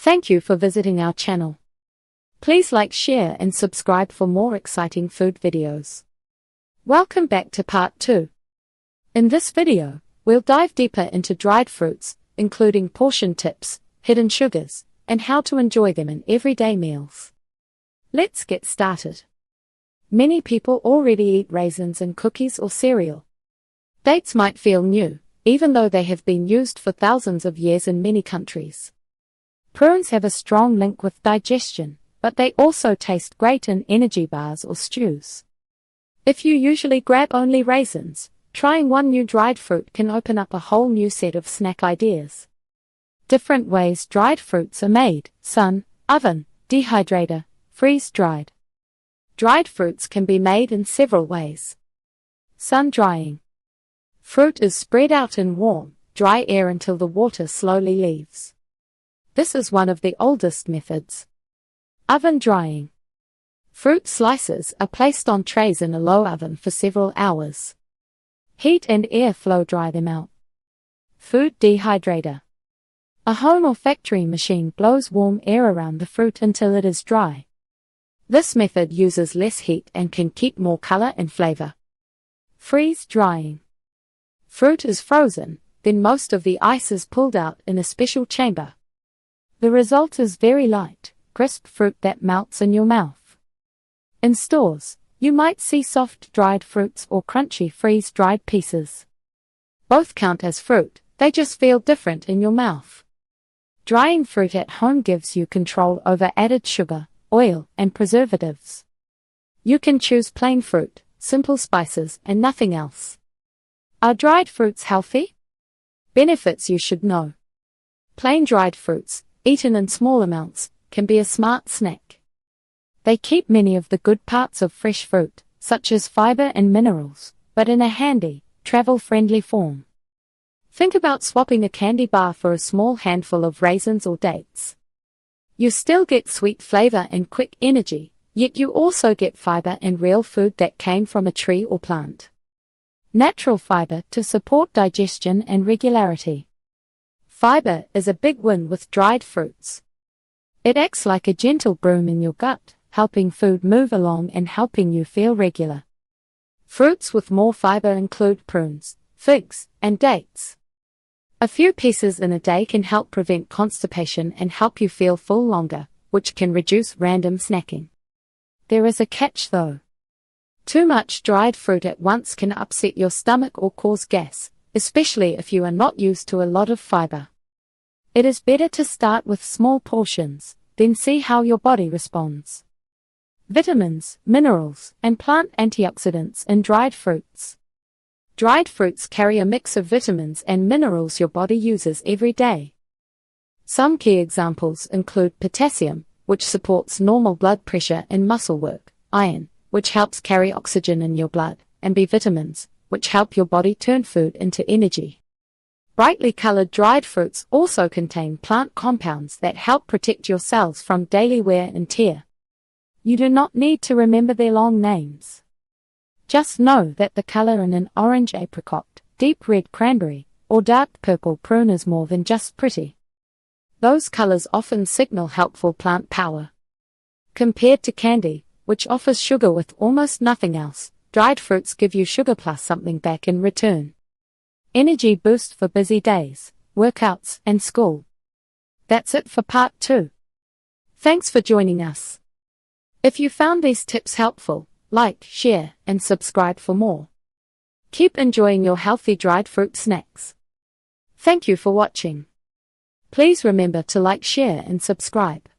Thank you for visiting our channel. Please like, share and subscribe for more exciting food videos. Welcome back to part 2. In this video, we'll dive deeper into dried fruits, including portion tips, hidden sugars, and how to enjoy them in everyday meals. Let's get started. Many people already eat raisins in cookies or cereal. Dates might feel new, even though they have been used for thousands of years in many countries. Prunes have a strong link with digestion, but they also taste great in energy bars or stews. If you usually grab only raisins, trying one new dried fruit can open up a whole new set of snack ideas. Different ways dried fruits are made: sun, oven, dehydrator, freeze-dried. Dried fruits can be made in several ways. Sun drying. Fruit is spread out in warm, dry air until the water slowly leaves. This is one of the oldest methods. Oven drying. Fruit slices are placed on trays in a low oven for several hours. Heat and air flow dry them out. Food dehydrator. A home or factory machine blows warm air around the fruit until it is dry. This method uses less heat and can keep more color and flavor. Freeze drying. Fruit is frozen, then most of the ice is pulled out in a special chamber. The result is very light, crisp fruit that melts in your mouth. In stores, you might see soft dried fruits or crunchy freeze-dried pieces. Both count as fruit, they just feel different in your mouth. Drying fruit at home gives you control over added sugar, oil, and preservatives. You can choose plain fruit, simple spices, and nothing else. Are dried fruits healthy? Benefits you should know. Plain dried fruits, eaten in small amounts, can be a smart snack. They keep many of the good parts of fresh fruit, such as fiber and minerals, but in a handy, travel-friendly form. Think about swapping a candy bar for a small handful of raisins or dates. You still get sweet flavor and quick energy, yet you also get fiber and real food that came from a tree or plant. Natural fiber to support digestion and regularity. Fiber is a big win with dried fruits. It acts like a gentle broom in your gut, helping food move along and helping you feel regular. Fruits with more fiber include prunes, figs, and dates. A few pieces in a day can help prevent constipation and help you feel full longer, which can reduce random snacking. There is a catch though. Too much dried fruit at once can upset your stomach or cause gas, especially if you are not used to a lot of fiber. It is better to start with small portions, then see how your body responds. Vitamins, minerals, and plant antioxidants in dried fruits. Dried fruits carry a mix of vitamins and minerals your body uses every day. Some key examples include potassium, which supports normal blood pressure and muscle work, iron, which helps carry oxygen in your blood, and B vitamins, which help your body turn food into energy. Brightly colored dried fruits also contain plant compounds that help protect your cells from daily wear and tear. You do not need to remember their long names. Just know that the color in an orange apricot, deep red cranberry, or dark purple prune is more than just pretty. Those colors often signal helpful plant power. Compared to candy, which offers sugar with almost nothing else, dried fruits give you sugar plus something back in return. Energy boost for busy days, workouts, and school. That's it for part 2. Thanks for joining us. If you found these tips helpful, like, share, and subscribe for more. Keep enjoying your healthy dried fruit snacks. Thank you for watching. Please remember to like, share, and subscribe.